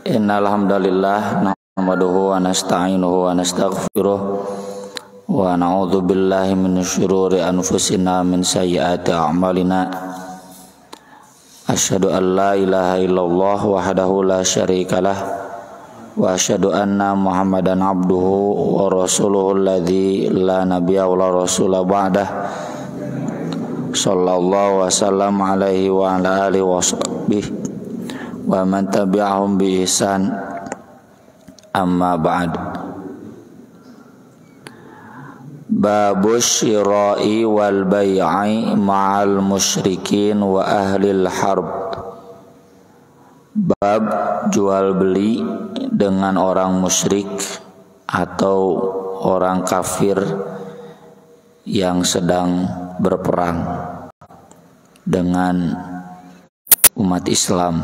Innal hamdalillah nahmaduhu wa nasta'inuhu wa nastaghfiruh wa na'udzu billahi min syururi anfusina min sayyiati a'malina. Asyhadu an la ilaha illallah wahdahu la syarikalah wa asyhadu anna Muhammadan abduhu wa rasuluhu alladzi la nabiyya wa la rasula ba'dah. Sallallahu wasallam alaihi wa ala alihi wa sahbihi wa man tabi'ahum bi ihsan, amma ba'd. Babus syira'i wal bai'i ma'al musyrikin wa ahlil harb. Bab jual beli dengan orang musyrik atau orang kafir yang sedang berperang dengan umat Islam.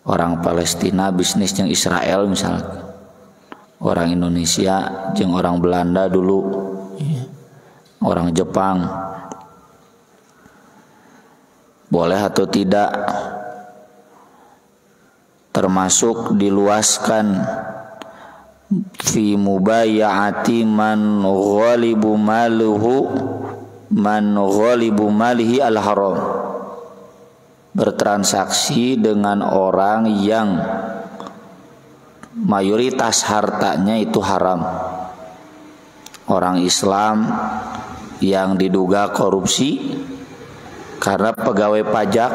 Orang Palestina bisnis jeung Israel misalnya, orang Indonesia jeung orang Belanda dulu, orang Jepang, boleh atau tidak, termasuk diluaskan fi mubayya'ati man ghalibu malihi al-haram, bertransaksi dengan orang yang mayoritas hartanya itu haram. Orang Islam yang diduga korupsi karena pegawai pajak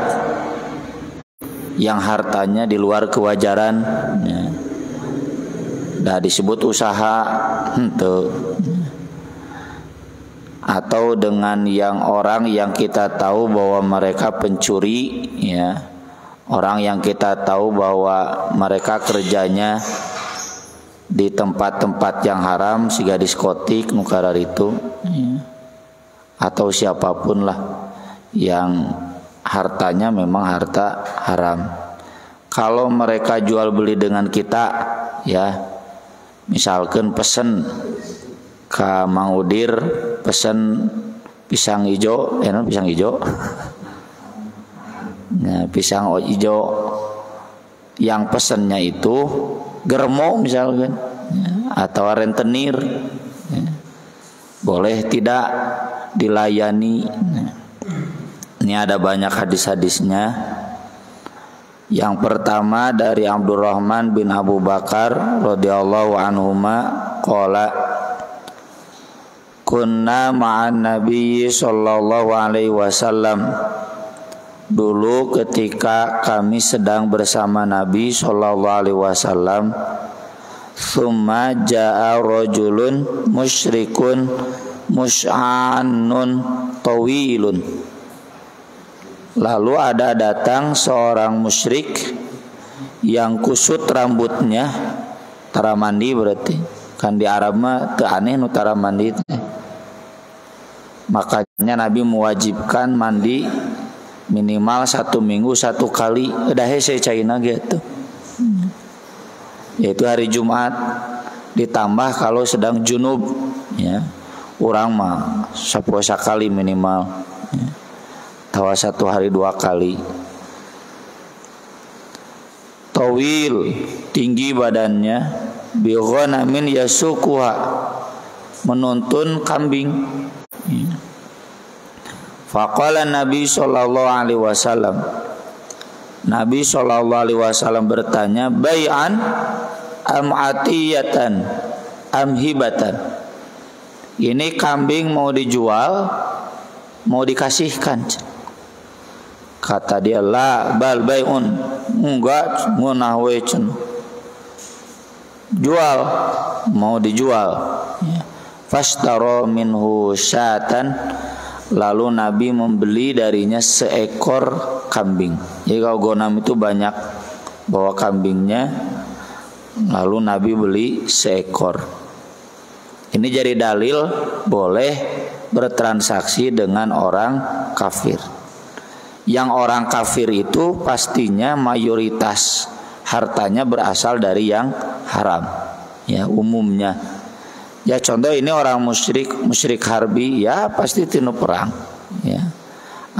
yang hartanya di luar kewajaran, dah disebut usaha atau dengan yang orang yang kita tahu bahwa mereka pencuri, ya, orang yang kita tahu bahwa mereka kerjanya di tempat-tempat yang haram, siga diskotik nukarar itu, ya, atau siapapun lah yang hartanya memang harta haram. Kalau mereka jual beli dengan kita, ya, misalkan pesen ka Mang Udir, pesen pisang hijau, pisang hijau, nah, pisang hijau, yang pesennya itu germo misalkan, ya, atau rentenir, ya, boleh tidak dilayani. Nah, ini ada banyak hadis-hadisnya. Yang pertama dari Abdurrahman bin Abu Bakar radhiyallahu anhuma qala kunna ma'an Nabi sallallahu alaihi wasallam. Dulu ketika kami sedang bersama Nabi sallallahu alaihi wasallam, thumma jaa rajulun musyrikun mus'annun tawilun. Lalu ada datang seorang musyrik yang kusut rambutnya, tara mandi berarti. Kan di Arab mah teu aneh nu tara mandi. Makanya Nabi mewajibkan mandi minimal 1 minggu 1 kali. Udah hese caina gitu. Yaitu hari Jumat, ditambah kalau sedang junub, ya. Urang mah sapoe sakali minimal, ya. Tawa 1 hari 2 kali. Tawil, tinggi badannya, bi ghanamin yasukuha, menuntun kambing. Faqala Nabi sallallahu alaihi wasallam, Nabi sallallahu alaihi wasallam bertanya, bai'an am atiyatan am hibatan. Ini kambing mau dijual, mau dikasihkan? Kata dia, la bal bai'un, enggak, ngunah we cen, jual, mau dijual, ya. Fashtaro minhu syatan, lalu Nabi membeli darinya seekor kambing. Jadi kalau gonam itu banyak bawa kambingnya, lalu Nabi beli seekor. Ini jadi dalil boleh bertransaksi dengan orang kafir. Yang orang kafir itu pastinya mayoritas hartanya berasal dari yang haram, ya, umumnya. Ya contoh ini orang musyrik harbi, ya pasti tinu perang, ya,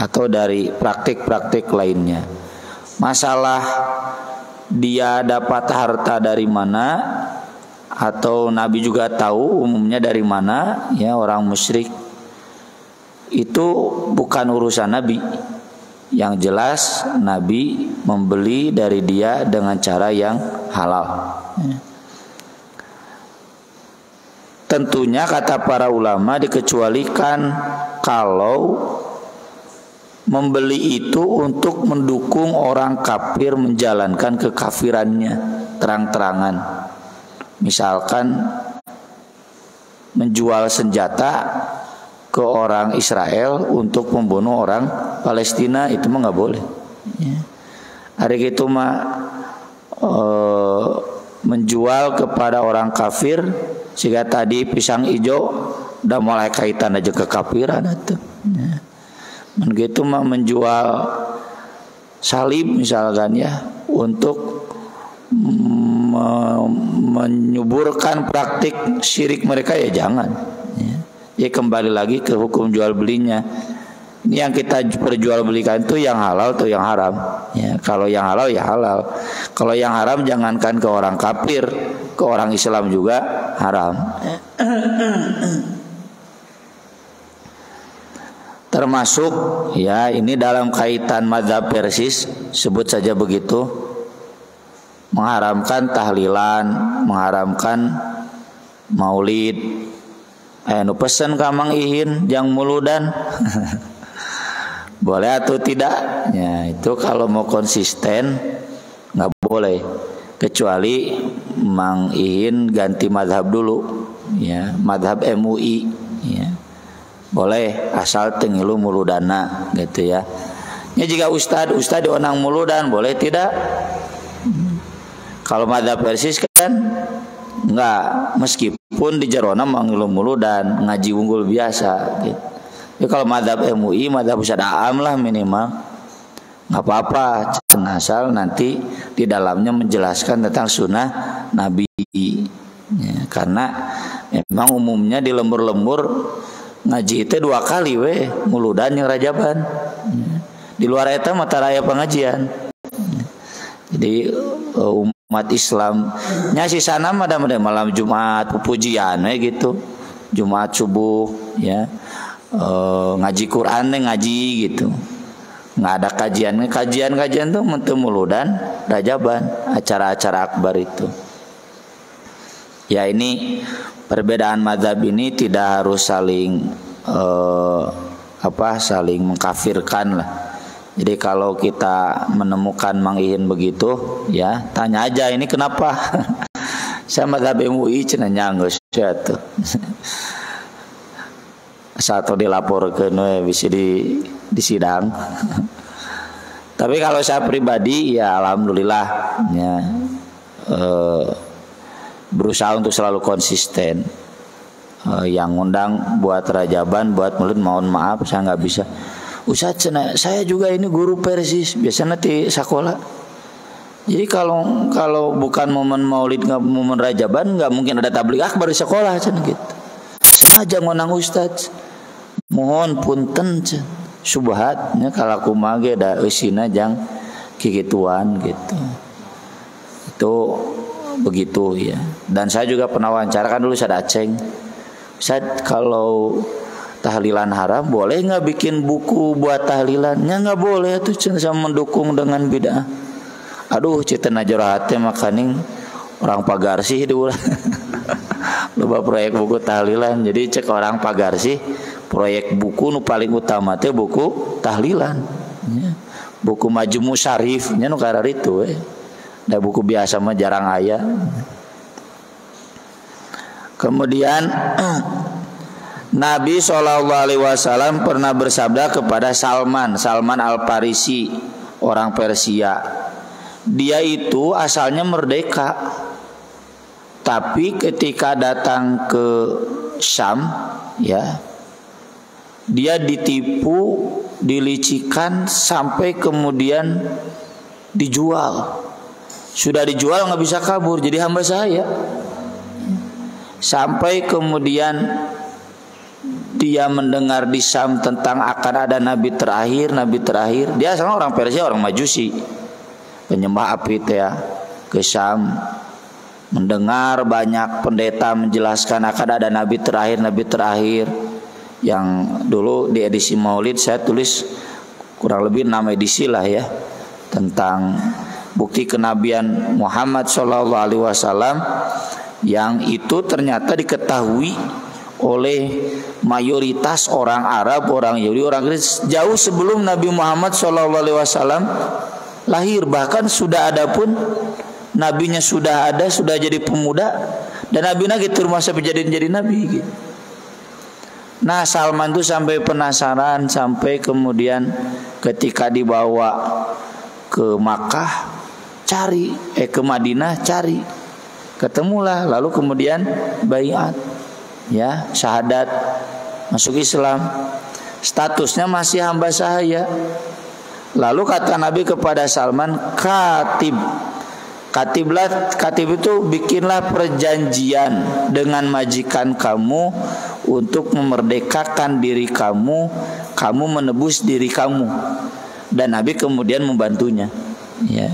atau dari praktik-praktik lainnya. Masalah dia dapat harta dari mana, atau Nabi juga tahu umumnya dari mana, ya orang musyrik, itu bukan urusan Nabi. Yang jelas Nabi membeli dari dia dengan cara yang halal. Tentunya kata para ulama dikecualikan kalau membeli itu untuk mendukung orang kafir menjalankan kekafirannya terang-terangan. Misalkan menjual senjata ke orang Israel untuk membunuh orang Palestina, itu mah nggak boleh. Hari itu mah menjual kepada orang kafir, sehingga tadi pisang hijau udah mulai kaitan aja kekafiran itu. Begitu mah menjual salib misalkan ya untuk menyuburkan praktik syirik mereka, ya jangan. Ya kembali lagi ke hukum jual belinya. Ini yang kita perjualbelikan itu yang halal atau yang haram. Ya, kalau yang halal ya halal. Kalau yang haram jangankan ke orang kafir, ke orang Islam juga haram. Termasuk ya ini dalam kaitan mazhab Persis, sebut saja begitu, mengharamkan tahlilan, mengharamkan maulid. Nu pesen ka Mang Ihin jang muludan. Boleh atau tidak? Ya, itu kalau mau konsisten nggak boleh, kecuali Mang Ihin ganti madhab dulu, ya madhab MUI, ya boleh asal tengilu muludana gitu ya. Ya jika ustad onang muludan boleh tidak? Kalau madhab Persis kan enggak, meskipun di jerona mangilu muludan ngaji unggul biasa gitu. Ya kalau madhab MUI, madhab Ustad Aam lah minimal, nggak apa-apa, asal nanti di dalamnya menjelaskan tentang sunnah Nabi. Ya, karena memang umumnya di lembur-lembur ngaji itu 2 kali muludan yang rajaban. Ya. Di luar eta mata raya pengajian. Ya. Jadi umat Islam nyasi sana malam Jumat pujian gitu, Jumat subuh ya. Ngaji Quran ngaji gitu, nggak ada kajian tuh mentemuludan rajaban, acara-acara akbar itu. Ya ini perbedaan mazhab ini tidak harus saling saling mengkafirkan lah. Jadi kalau kita menemukan Mang Ihin begitu, ya tanya aja ini kenapa? Saya mazhab MUI cenah nyanggeus tuh. Satu dilaporkan bisa di sidang. Tapi kalau saya pribadi ya alhamdulillah ya, berusaha untuk selalu konsisten. Yang ngundang buat rajaban, buat maulid, mohon maaf saya nggak bisa. Ustaz, saya juga ini guru Persis, biasanya di sekolah. Jadi kalau bukan momen maulid, nggak momen rajaban, nggak mungkin ada tabligh akbar di sekolah gitu. Aja ngonang Ustaz, mohon punten subhatnya kalau kumage da eusina jang kikituan gitu. Itu begitu ya. Dan saya juga pernah wawancara kan dulu Ustaz Aceng. Ustaz, kalau tahlilan haram boleh nggak bikin buku buat tahlilannya? Nggak boleh tuh, sama mendukung dengan bid'ah. Aduh cita najarahatnya makaning orang Pagarsi dulu. Loba proyek buku tahlilan, jadi cek orang Pagarsi proyek buku nu paling utama teh buku tahlilan ya. Buku Majmu Syarif nya nu karar itu da buku biasa mah jarang aya. Kemudian Nabi SAW pernah bersabda kepada Salman Al-Farisi, orang Persia. Dia itu asalnya merdeka, tapi ketika datang ke Syam ya, dia ditipu, dilicikan sampai kemudian dijual. Sudah dijual nggak bisa kabur, jadi hamba saya. Sampai kemudian dia mendengar di Syam tentang akan ada nabi terakhir. Dia asalnya orang Persia, orang Majusi, penyembah api ya. ke Syam, mendengar banyak pendeta menjelaskan akan ada nabi terakhir yang dulu di edisi Maulid saya tulis kurang lebih 6 edisi lah ya, tentang bukti kenabian Muhammad SAW yang itu ternyata diketahui oleh mayoritas orang Arab, orang Yahudi, orang Kristen jauh sebelum Nabi Muhammad SAW lahir. Bahkan sudah ada pun nabinya sudah ada, sudah jadi pemuda, dan nabinya gitu masa jadi nabi gitu. Nah Salman tuh sampai penasaran, sampai kemudian ketika dibawa ke Makkah ke Madinah cari, ketemulah, lalu kemudian baiat, ya, syahadat, masuk Islam, statusnya masih hamba sahaya. Lalu kata Nabi kepada Salman, katib itu bikinlah perjanjian dengan majikan kamu untuk memerdekakan diri kamu menebus diri kamu, dan Nabi kemudian membantunya, ya.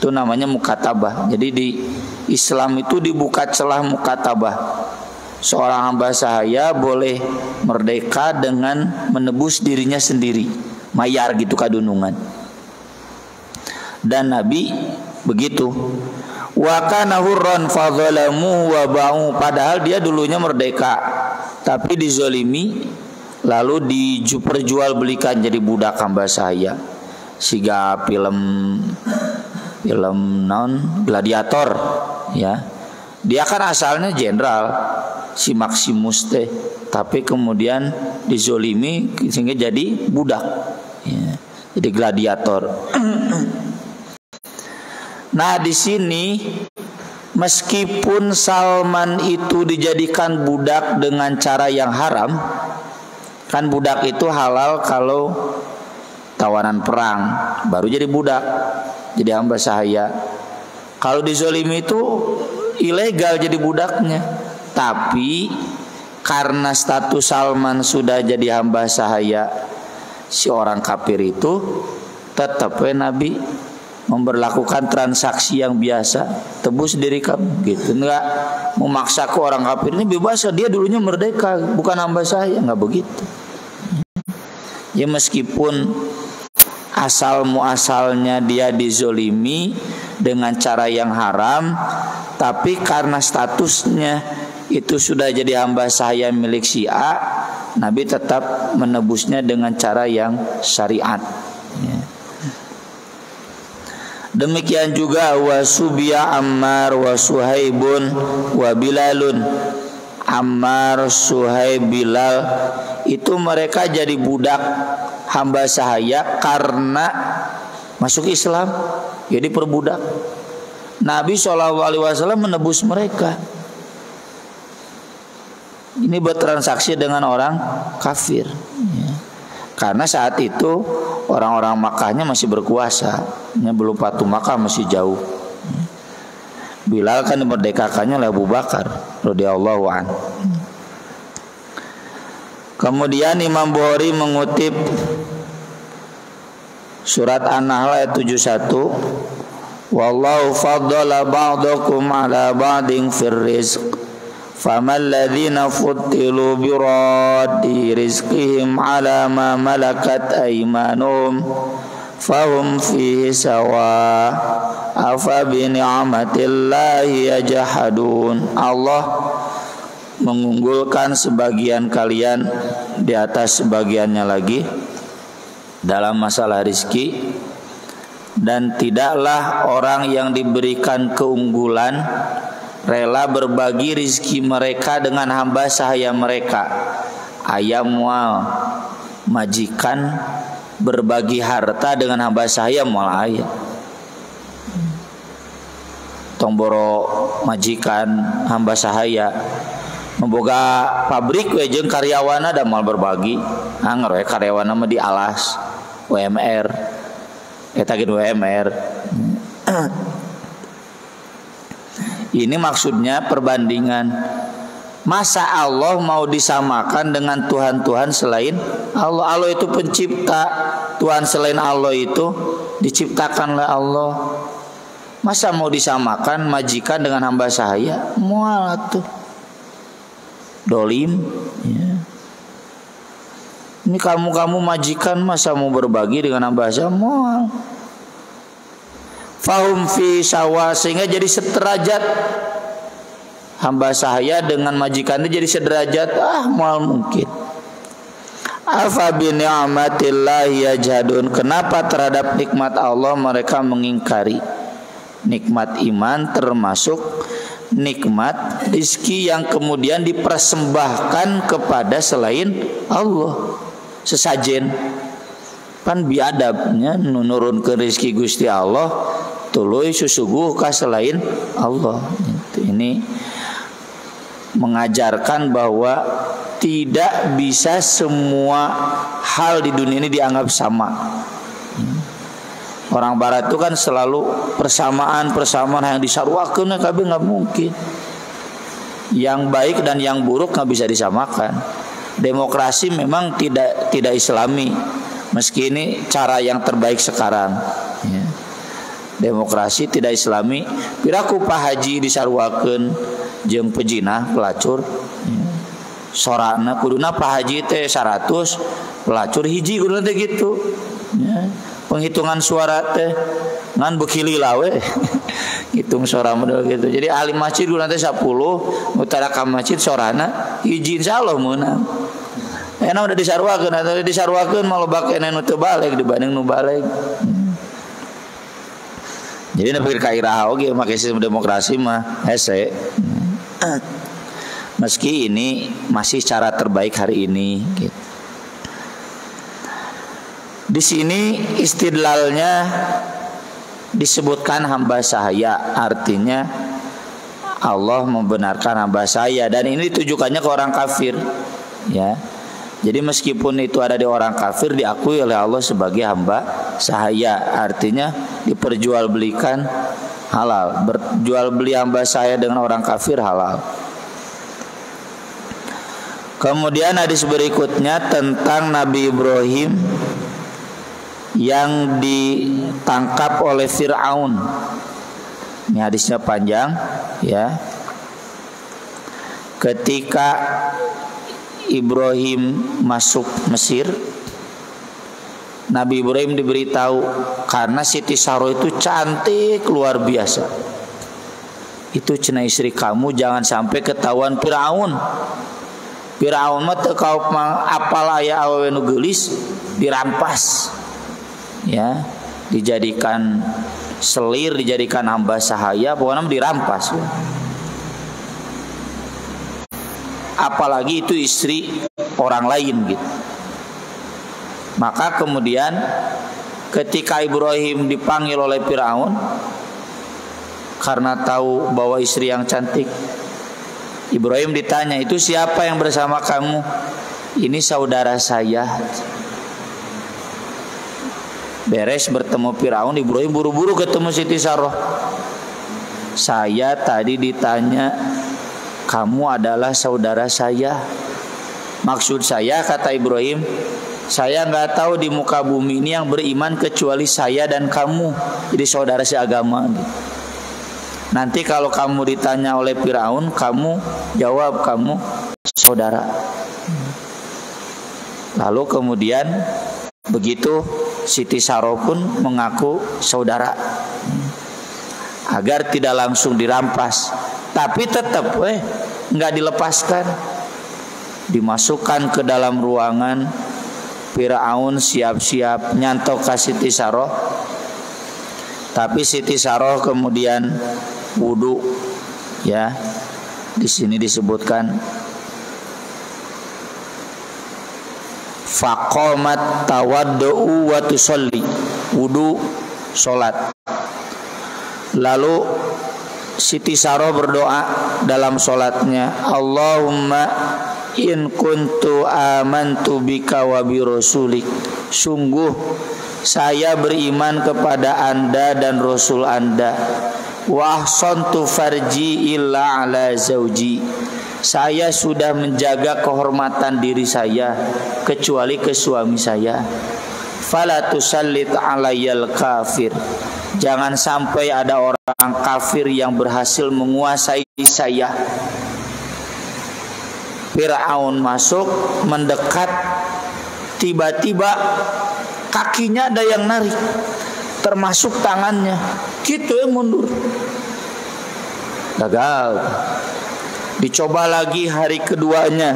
Itu namanya mukatabah. Jadi di Islam itu dibuka celah mukatabah. Seorang hamba sahaya boleh merdeka dengan menebus dirinya sendiri, mayar gitu kadunungan. Dan Nabi begitu. Wa kana hurran fadzalamu wa ba'u, padahal dia dulunya merdeka tapi dizolimi lalu diperjualbelikan jadi budak hamba sahaya. Siga film Gladiator, ya. Dia kan asalnya jenderal si Maximus teh, tapi kemudian dizolimi sehingga jadi budak, ya. Jadi gladiator. Nah di sini meskipun Salman itu dijadikan budak dengan cara yang haram, kan budak itu halal kalau tawanan perang baru jadi budak, jadi hamba sahaya. Kalau dizolimi itu ilegal jadi budaknya. Tapi karena status Salman sudah jadi hamba sahaya, si orang kafir itu tetap Nabi memberlakukan transaksi yang biasa, tebus diri kamu gitu, enggak memaksa ke orang kafir ini bebas, dia dulunya merdeka bukan hamba sahaya, enggak begitu. Ya meskipun asal muasalnya dia dizolimi dengan cara yang haram, tapi karena statusnya itu sudah jadi hamba sahaya milik si A, Nabi tetap menebusnya dengan cara yang syariat, ya. Demikian juga wasubiya Ammar wa Suhaibun wa Bilalun. Ammar, Suhaib, Bilal itu mereka jadi budak hamba sahaya karena masuk Islam, jadi perbudak. Nabi SAW menebus mereka. Ini bertransaksi dengan orang kafir, ya. Karena saat itu orang-orang Makkahnya masih berkuasa, belum Fatu Makkah, masih jauh. Bilal kan dimerdekakannya oleh Abu Bakar radhiyallahu anhu. Kemudian Imam Bukhari mengutip surat An-Nahl ayat 71, wallahu faddala ba'dakum ala ba'din fir rizq famal ladzina futtilu bi raddi rizqihim ala ma malakat aymanuhum fahum fihi sawa afa bi ni'matillahi yajhadun. Allah mengunggulkan sebagian kalian di atas sebagiannya lagi dalam masalah rizki, dan tidaklah orang yang diberikan keunggulan rela berbagi rizki mereka dengan hamba sahaya mereka. Ayam mual majikan berbagi harta dengan hamba sahaya mual ayam. Tomboro majikan hamba sahaya memboga pabrik we jeung karyawana da moal berbagi. Angger we karyawana mah dialas UMR. Eta ge UMR. Ini maksudnya perbandingan. Masa Allah mau disamakan dengan Tuhan-Tuhan selain Allah? Allah itu pencipta. Tuhan selain Allah itu diciptakanlah Allah. Masa mau disamakan majikan dengan hamba sahaya? Mual atuh. Dolim ya. Ini kamu majikan masa mau berbagi dengan hamba sahaya? Mual. Fahum fi sawa, sehingga jadi sederajat. Hamba sahaya dengan majikan itu jadi sederajat. Mual mungkin. Afa bi ni'matillahi yajhadun. Kenapa terhadap nikmat Allah mereka mengingkari? Nikmat iman termasuk nikmat rizki yang kemudian dipersembahkan kepada selain Allah. Sesajen pan biadabnya nurun ke rizki Gusti Allah tuluy susuguh ka selain Allah. Ini mengajarkan bahwa tidak bisa semua hal di dunia ini dianggap sama. Orang barat itu kan selalu persamaan yang disarwakeun kabeh nggak mungkin. Yang baik dan yang buruk nggak bisa disamakan. Demokrasi memang tidak Islami, meski ini cara yang terbaik sekarang. Ya. Demokrasi tidak Islami. Piraku Pak Haji disarwakeun jeung pejinah pelacur. Ya. Sorana kuduna Pak Haji teh 100, pelacur hiji kuduna teh gitu. Ya. Penghitungan suara teh ngan bekili lawe hitung suara model gitu. Jadi ahli masjid guna teh 10, utara ka masjid sorana hiji insyaallah meunang. Enak udah disarwakeun atau disarwakeun malah bakene nu teu balik dibanding nu balik. Jadi nepikeun ka iraha oge make sistem demokrasi mah hese. Meski ini masih cara terbaik hari ini gitu. Di sini istidlalnya disebutkan hamba sahaya, artinya Allah membenarkan hamba sahaya, dan ini ditujukannya ke orang kafir, ya. Jadi meskipun itu ada di orang kafir diakui oleh Allah sebagai hamba sahaya, artinya diperjualbelikan halal. Berjual beli hamba sahaya dengan orang kafir halal. Kemudian hadis berikutnya tentang Nabi Ibrahim yang ditangkap oleh Fir'aun. Ini hadisnya panjang ya. Ketika Ibrahim masuk Mesir, Nabi Ibrahim diberitahu karena Siti Saroh itu cantik luar biasa. Itu cenah istri kamu, jangan sampai ketahuan Fir'aun. Fir'aun mah teu kaop apal aya awewe nu geulis dirampas. Ya, dijadikan selir, dijadikan hamba sahaya, pokoknya dirampas. Apalagi itu istri orang lain gitu. Maka kemudian ketika Ibrahim dipanggil oleh Firaun karena tahu bahwa istri yang cantik, Ibrahim ditanya, itu siapa yang bersama kamu? Ini saudara saya. Beres bertemu Firaun, Ibrahim buru-buru ketemu Siti Saroh. Saya tadi ditanya, kamu adalah saudara saya. Maksud saya, kata Ibrahim, saya nggak tahu di muka bumi ini yang beriman kecuali saya dan kamu. Jadi saudara seagama. Nanti kalau kamu ditanya oleh Firaun, kamu jawab kamu saudara. Lalu kemudian begitu Siti Saroh pun mengaku saudara, agar tidak langsung dirampas, tapi tetap nggak dilepaskan, dimasukkan ke dalam ruangan. Firaun siap-siap nyantok ke Siti Saroh, tapi Siti Saroh kemudian wudu, ya. Di sini disebutkan faqamat tawaddu wa tusalli, wudu salat. Lalu Siti Saroh berdoa dalam salatnya, Allahumma in kuntu amantu bika wa bi rasulik, sungguh saya beriman kepada Anda dan Rasul Anda. Wa ahsantu farji illa ala zauji, saya sudah menjaga kehormatan diri saya kecuali ke suami saya. Fala tusallit alayyal kafir, Jangan sampai ada orang kafir yang berhasil menguasai saya. Fir'aun masuk, mendekat, tiba-tiba kakinya ada yang narik, termasuk tangannya. Gitu ya, mundur. Gagal. Dicoba lagi hari keduanya,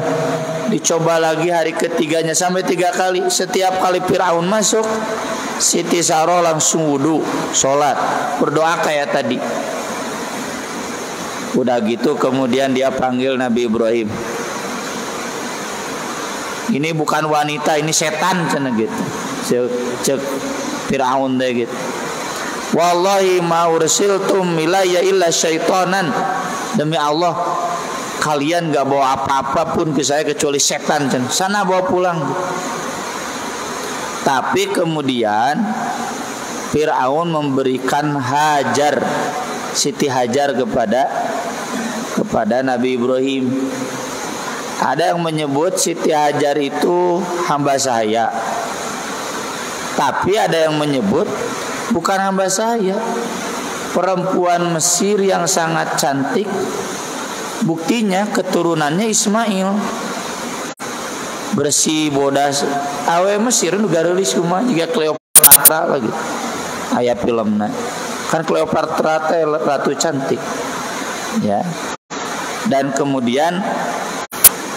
dicoba lagi hari ketiganya, sampai 3 kali. Setiap kali Fir'aun masuk, Siti Saroh langsung wudu, sholat, berdoa kayak tadi. Udah gitu kemudian dia panggil Nabi Ibrahim. Ini bukan wanita, ini setan cina gitu. Cek Fir'aun deh gitu. Wallahi ma ursiltum ilayya illa syaitanan. Demi Allah, kalian gak bawa apa-apa pun ke saya kecuali setan. Sana bawa pulang. Tapi kemudian Fir'aun memberikan Hajar, Siti Hajar kepada Nabi Ibrahim. Ada yang menyebut Siti Hajar itu hamba saya, tapi ada yang menyebut bukan hamba saya, perempuan Mesir yang sangat cantik. Buktinya keturunannya Ismail, bersih bodas. Awe Mesir nu garelis kumaha juga Cleopatra lagi. Aya filmna. Kan Cleopatra teh ratu cantik. Ya. Dan kemudian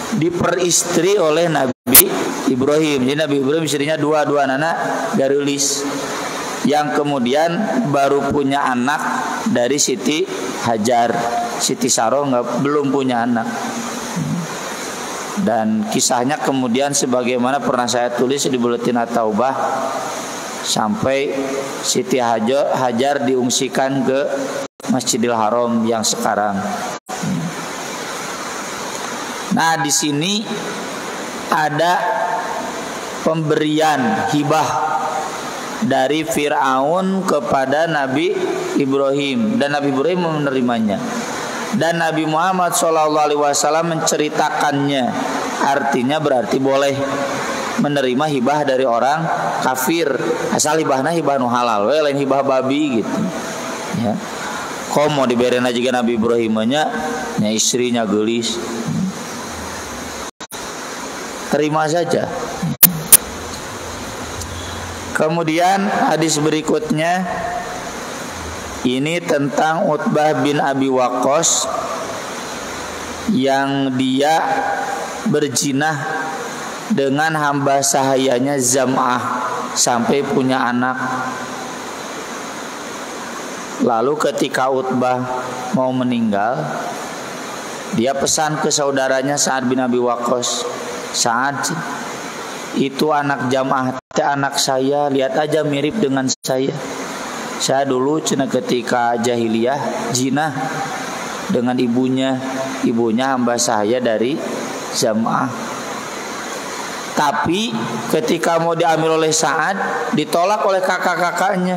diperistri oleh Nabi Ibrahim. Jadi Nabi Ibrahim istrinya dua anak garelis. Yang kemudian baru punya anak dari Siti Hajar. Siti Saroh belum punya anak. Dan kisahnya kemudian sebagaimana pernah saya tulis di Buletin At-Taubah, sampai Siti Hajar diungsikan ke Masjidil Haram yang sekarang. Nah, di sini ada pemberian hibah dari Fir'aun kepada Nabi Ibrahim, dan Nabi Ibrahim menerimanya. Dan Nabi Muhammad SAW menceritakannya. Artinya berarti boleh menerima hibah dari orang kafir, asal hibahnya hibah nu halal, lain hibah babi gitu. Ya. Kok mau diberi aja Nabi Ibrahimnya, nya istrinya gelis, terima saja. Kemudian hadis berikutnya ini tentang Utbah bin Abi Waqqas yang dia berzinah dengan hamba sahayanya Zam'ah sampai punya anak. Lalu ketika Utbah mau meninggal, dia pesan ke saudaranya Sa'ad bin Abi Waqqas, Sa'ad, itu anak Zam'ah, anak saya, lihat aja mirip dengan saya. Saya dulu ketika jahiliyah zina dengan ibunya hamba saya dari Zam'ah. Tapi ketika mau diambil oleh Sa'ad, ditolak oleh kakak-kakaknya.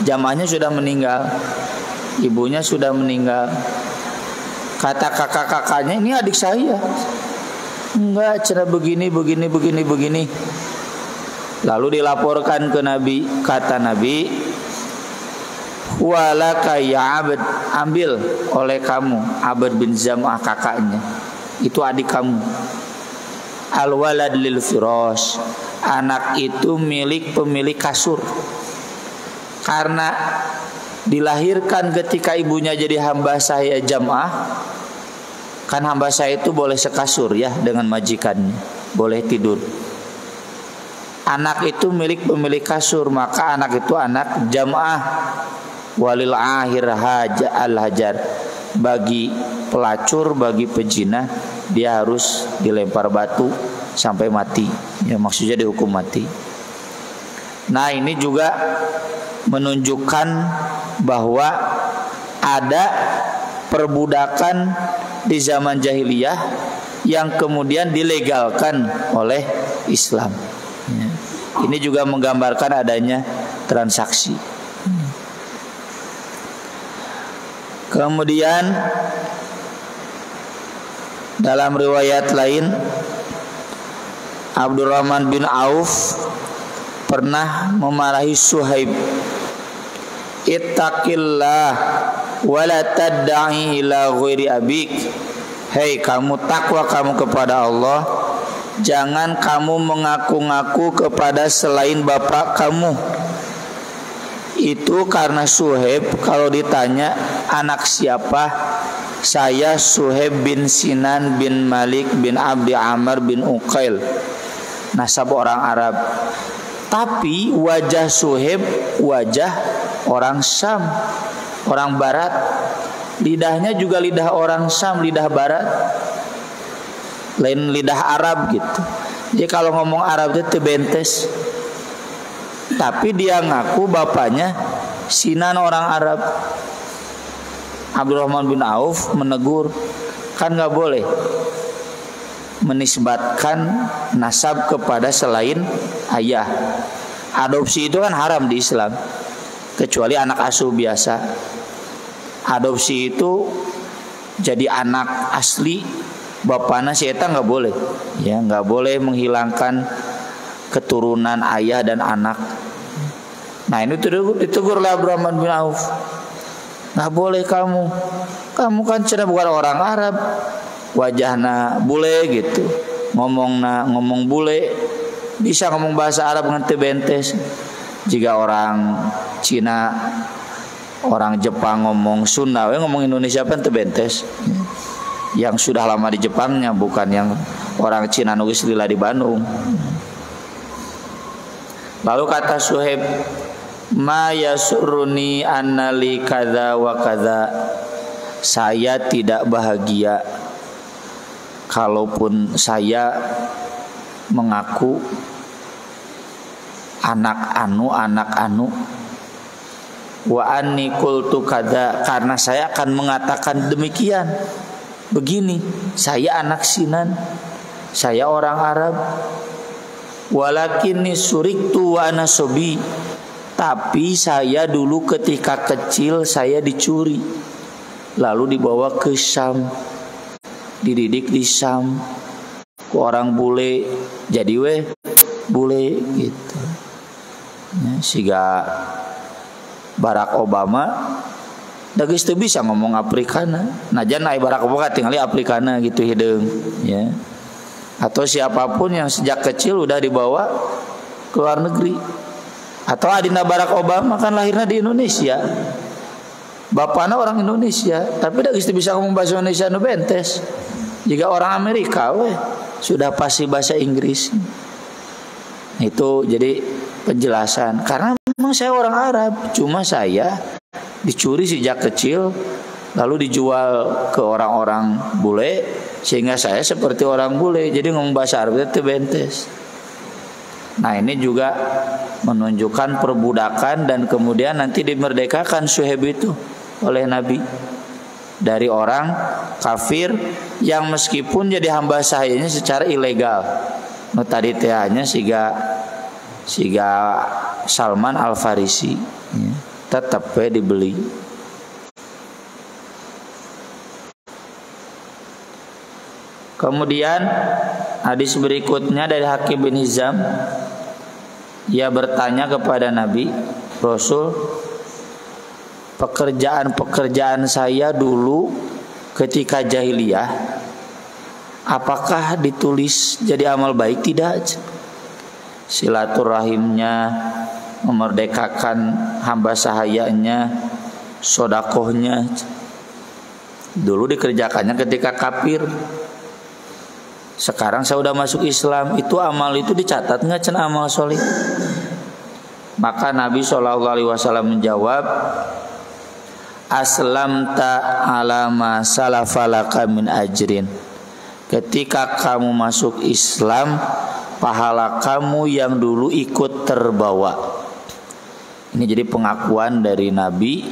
Zam'ahnya sudah meninggal, ibunya sudah meninggal. Kata kakak-kakaknya, ini adik saya. Enggak, cara begini. Lalu dilaporkan ke Nabi. Kata Nabi, walaka ya Abd, ambil oleh kamu Abd bin Zam'ah kakaknya, itu adik kamu. Al-walad lil firash, anak itu milik pemilik kasur. Karena dilahirkan ketika ibunya jadi hamba saya Zam'ah, kan hamba saya itu boleh sekasur ya dengan majikannya, boleh tidur. Anak itu milik pemilik kasur, maka anak itu anak Zam'ah. Walil akhir al-hajar, bagi pelacur, bagi pezina, dia harus dilempar batu sampai mati. Ya, maksudnya dihukum mati. Nah, ini juga menunjukkan bahwa ada perbudakan di zaman jahiliyah yang kemudian dilegalkan oleh Islam. Ya. Ini juga menggambarkan adanya transaksi. Kemudian dalam riwayat lain, Abdurrahman bin Auf pernah memarahi Suhaib ittaqillah wa la tad'i ila ghairi abik. Hei kamu, takwa kamu kepada Allah, jangan kamu mengaku-ngaku kepada selain bapak kamu. Itu karena Suhaib kalau ditanya anak siapa, saya Suhaib bin Sinan bin Malik bin Abdi Amr bin Uqail, nasab orang Arab. Tapi wajah Suhaib wajah orang Syam, orang Barat. Lidahnya juga lidah orang Syam, lidah Barat, lain lidah Arab gitu. Jadi kalau ngomong Arab itu bentes. Tapi dia ngaku bapaknya Sinan orang Arab. Abdurrahman bin Auf menegur, kan nggak boleh menisbatkan nasab kepada selain ayah. Adopsi itu kan haram di Islam, kecuali anak asuh biasa. Adopsi itu jadi anak asli bapaknya si eta nggak boleh, ya nggak boleh menghilangkan keturunan ayah dan anak. Nah ini ditegur oleh Abdurrahman bin Auf, nggak boleh kamu kan sudah bukan orang Arab, wajahna bule gitu, ngomong bule, bisa ngomong bahasa Arab dengan tebentes. Jika orang Cina, orang Jepang ngomong Sunda, ngomong Indonesia pun tebentes. Yang sudah lama di Jepangnya, bukan yang orang Cina nulis lila di Bandung. Lalu kata Suhaib, ma yasuruni annali kadza wa kadza. Saya tidak bahagia kalaupun saya mengaku anak anu wa anni qultu kadza, karena saya akan mengatakan demikian. Begini, saya anak Sinan, saya orang Arab. Walakinni suriktu wa ana sobi, tapi saya dulu ketika kecil saya dicuri, lalu dibawa ke Syam, dididik di Syam, ke orang bule, jadi bule gitu. Ya, siga Barack Obama dagis teu bisa ngomong Afrikana, najan ai Barack Obama tinggali Afrikana gitu hideung, ya. Atau siapapun yang sejak kecil udah dibawa ke luar negeri. Atau adina Barack Obama kan lahirnya di Indonesia, bapaknya orang Indonesia, tapi dagis teu bisa ngomong bahasa Indonesia nu bentes. Jika orang Amerika sudah pasti bahasa Inggris. Itu jadi penjelasan, karena memang saya orang Arab, cuma saya dicuri sejak kecil lalu dijual ke orang-orang bule sehingga saya seperti orang bule, jadi ngomong bahasa Arab itu bentes. Nah ini juga menunjukkan perbudakan dan kemudian nanti dimerdekakan Suhaib itu oleh Nabi dari orang kafir yang meskipun jadi hamba sahayanya secara ilegal. Nu tadi tehnya siga Salman Al Farisi, ya, tetap dibeli. Kemudian hadis berikutnya dari Hakim bin Hizam, ia bertanya kepada Nabi, Rasul, pekerjaan saya dulu ketika jahiliyah, apakah ditulis jadi amal baik? Tidak. Silaturahimnya, memerdekakan hamba sahayanya, sodakohnya, dulu dikerjakannya ketika kafir. Sekarang saya udah masuk Islam, itu amal itu dicatat nggak cenah amal soleh? Maka Nabi SAW menjawab, aslamta ala ma salafalaka min ajrin. Ketika kamu masuk Islam, pahala kamu yang dulu ikut terbawa. Ini jadi pengakuan dari Nabi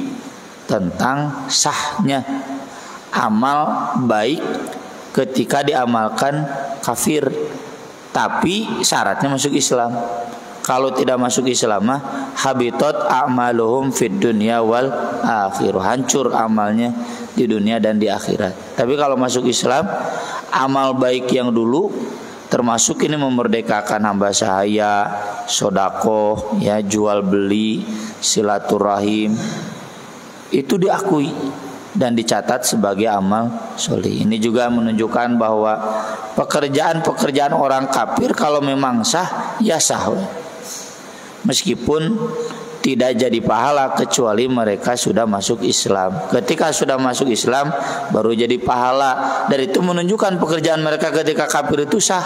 tentang sahnya amal baik ketika diamalkan kafir, tapi syaratnya masuk Islam. Kalau tidak masuk Islam mah habitat a'maluhum fid dunya wal akhirah, hancur amalnya di dunia dan di akhirat. Tapi kalau masuk Islam, amal baik yang dulu termasuk ini memerdekakan hamba sahaya, sodakoh, ya, jual beli, silaturahim, itu diakui dan dicatat sebagai amal soleh. Ini juga menunjukkan bahwa pekerjaan-pekerjaan orang kafir kalau memang sah, ya sah, meskipun tidak jadi pahala kecuali mereka sudah masuk Islam. Ketika sudah masuk Islam baru jadi pahala. Dan itu menunjukkan pekerjaan mereka ketika kafir itu sah,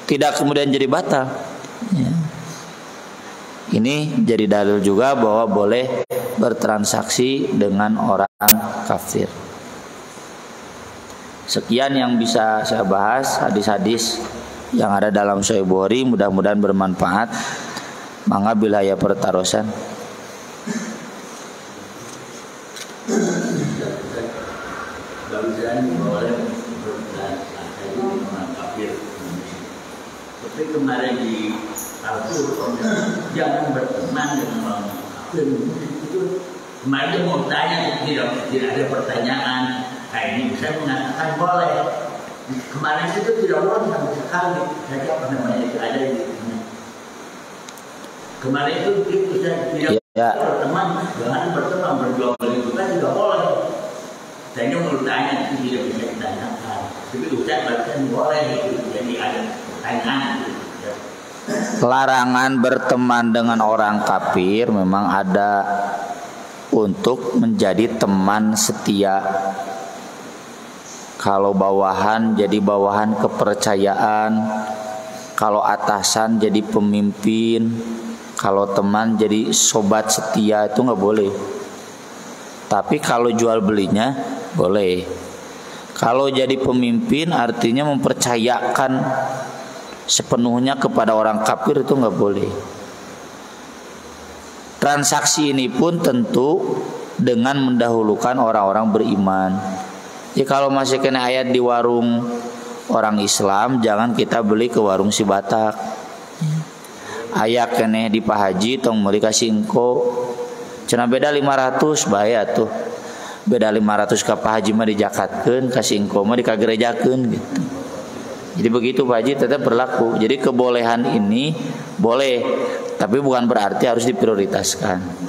tidak kemudian jadi batal, ya. Ini jadi dalil juga bahwa boleh bertransaksi dengan orang kafir. Sekian yang bisa saya bahas, hadis-hadis yang ada dalam Sahih Bukhari, mudah-mudahan bermanfaat. Mangga bilaya pertarosan. Tapi kemarin di Al-Qur'an jangan berteman dengan orang kafir. Itu kemarin mau tanya, tidak ada pertanyaan. Nah, ini saya mengatakan boleh. Kemarin itu tidak boleh sama sekali. Saya apa namanya itu ada di sini. Kemarin itu saya tidak berteman, jangan berteman, berjual beli juga tidak boleh. Saya mau tanya itu tidak bisa ditanyakan. Tapi Ustaz berarti boleh itu. Jadi ada pertanyaan. Larangan berteman dengan orang kafir memang ada untuk menjadi teman setia. Kalau bawahan jadi bawahan kepercayaan, kalau atasan jadi pemimpin, kalau teman jadi sobat setia, itu nggak boleh. Tapi kalau jual belinya boleh. Kalau jadi pemimpin artinya mempercayakan sepenuhnya kepada orang kafir, itu nggak boleh. Transaksi ini pun tentu dengan mendahulukan orang-orang beriman. Ya, kalau masih kena ayat di warung orang Islam, jangan kita beli ke warung si Batak. Ayat kene di Pak Haji tong meuli kasih engko. Cenah beda 500 bahaya tuh. Beda 500 ka Pak Haji mah dijakatkeun, kasih engko mah dikagerejakeun gitu. Jadi begitu Pak Haji tetap berlaku. Jadi kebolehan ini boleh, tapi bukan berarti harus diprioritaskan.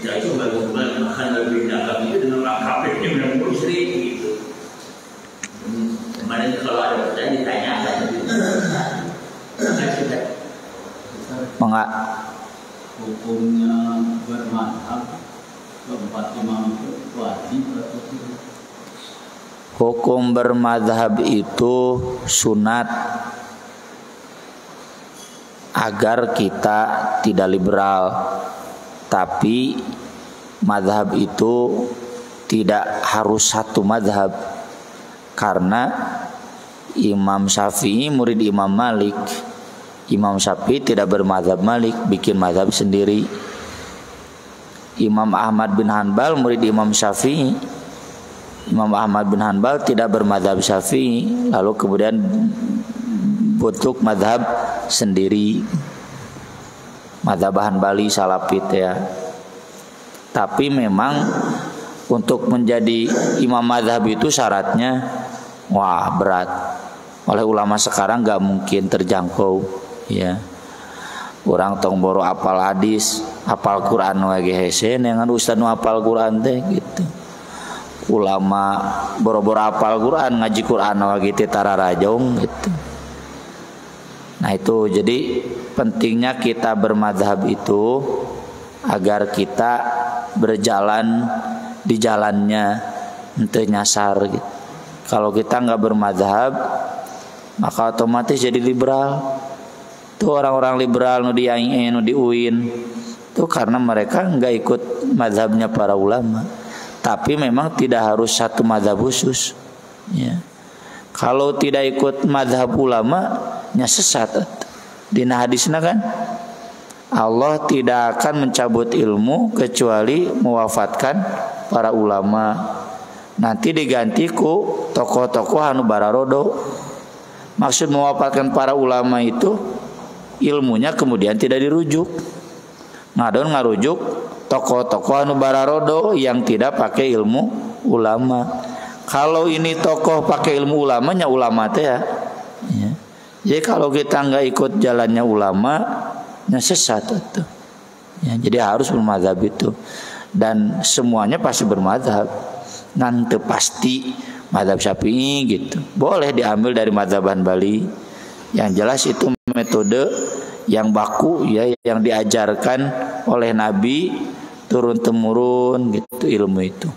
Kita itu bagaimana makan lebih dalam itu dengan orang kafirnya dengan musyrik gitu. Kemarin kalau ada pertanyaan ditanyakan. Mengak hukumnya bermadhab keempat imam itu wajib atau tidak? Hukum bermadhab itu sunat agar kita tidak liberal. Tapi madhab itu tidak harus satu madhab, karena Imam Syafi'i murid Imam Malik. Imam Syafi'i tidak bermadhab Malik, bikin madhab sendiri. Imam Ahmad bin Hanbal murid Imam Syafi'i. Imam Ahmad bin Hanbal tidak bermadhab Syafi'i, lalu kemudian bentuk madhab sendiri. Madhab Hanbali Salafit, ya. Tapi memang untuk menjadi imam madhab itu syaratnya berat. Oleh ulama sekarang gak mungkin terjangkau, ya. Orang tong boro apal hadis, apal Quran lagi hesen dengan ustaz nu apal Quran teh gitu. Ulama boro-boro apal Quran, ngaji Quran lagi teh tararajong gitu. Nah itu jadi pentingnya kita bermadhab itu agar kita berjalan di jalannya, ente nyasar gitu. Kalau kita nggak bermadhab, maka otomatis jadi liberal. Tuh orang-orang liberal nu di AIN, nu di UIN, tuh karena mereka nggak ikut madhabnya para ulama. Tapi memang tidak harus satu madhab khusus, ya. Kalau tidak ikut madhab ulama, nya sesat. Dina hadisna kan Allah tidak akan mencabut ilmu kecuali mewafatkan para ulama. Nanti diganti ku tokoh-tokoh anu bararodo. Maksud mewafatkan para ulama itu ilmunya kemudian tidak dirujuk. Ngadon ngarujuk tokoh-tokoh anu bararodo yang tidak pakai ilmu ulama. Kalau ini tokoh pakai ilmu ulamanya ulama teh ya. Jadi kalau kita nggak ikut jalannya ulama, sesat itu. Ya, jadi harus bermadzhab itu. Dan semuanya pasti bermadzhab. Nanti pasti madzhab Syafi'i gitu. Boleh diambil dari madzhab Hanbali. Yang jelas itu metode yang baku ya, yang diajarkan oleh Nabi turun temurun gitu ilmu itu.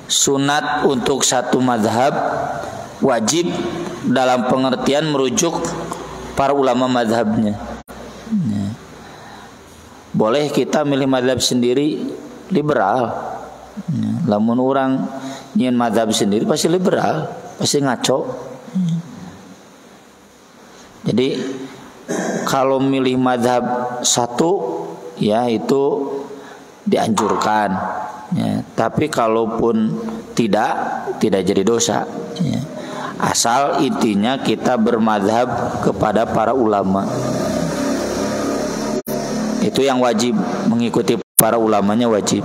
Sunat untuk satu madhab wajib dalam pengertian merujuk para ulama madhabnya. Boleh kita milih madhab sendiri, liberal. Lamun orang nyin madhab sendiri pasti liberal, pasti ngaco. Jadi kalau milih madhab satu ya itu dianjurkan ya. Tapi kalaupun tidak jadi dosa ya. Asal intinya kita bermadhab kepada para ulama. Itu yang wajib, mengikuti para ulamanya wajib.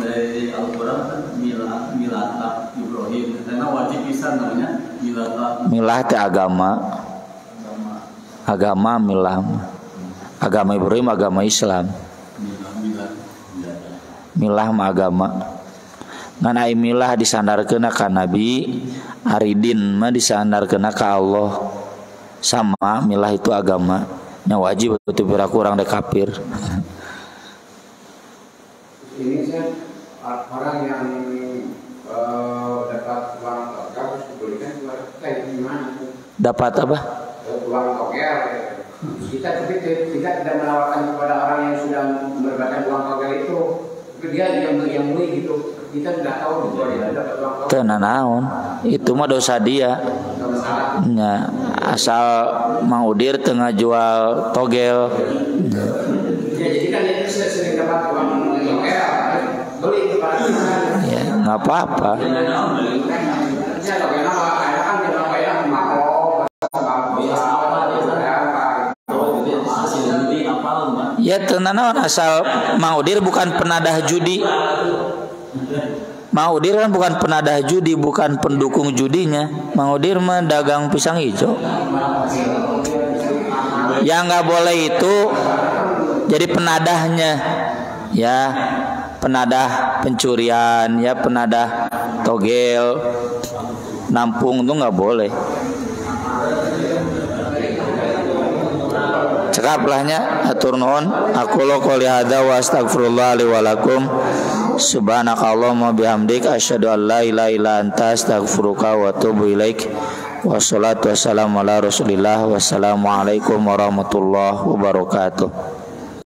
Dari Al-Quran kan milah Ibrahim, karena wajib bisa namanya milah teh agama milah, agama Ibrahim, agama Islam. Milah mah agama. Ngan ai milah disandarkeun ka Nabi, aridin mah disandarkeun ka Allah. Sama milah itu agama. Nya wajib itu piraku urang dek kafir. Ini orang yang dapat uang togel harus diberikan kayak gimana? Dapat apa? Uang togel. Kita tidak menawarkan kepada orang yang sudah mendapatkan uang togel itu. Tapi dia yang beli gitu. Kita tidak tahu bahwa dia dapat uang togel. Teu naon. Itu mah dosa dia. Nya asal Mang Udir tengah jual togel. Ya, jadi kan dia sering dapat uang togel. Beli kepada kita. Ya, nggak apa-apa. Ya tenanan asal Mang Udir bukan penadah judi. Mang Udir kan bukan penadah judi, bukan pendukung judinya. Mang Udir mah dagang pisang hijau. Yang nggak boleh itu jadi penadahnya, ya penadah pencurian, ya penadah togel, nampung itu nggak boleh. Cekaplahnya atur nuhun. Aku lo qouli hadza wa astaghfirullah li wa lakum. Subhanakallahumma bihamdik asyhadu an la ilaha illa anta astaghfiruka wa atubu ilaik. Wassalatu wassalamu ala Rasulillah. Wassalamualaikum warahmatullahi wabarakatuh.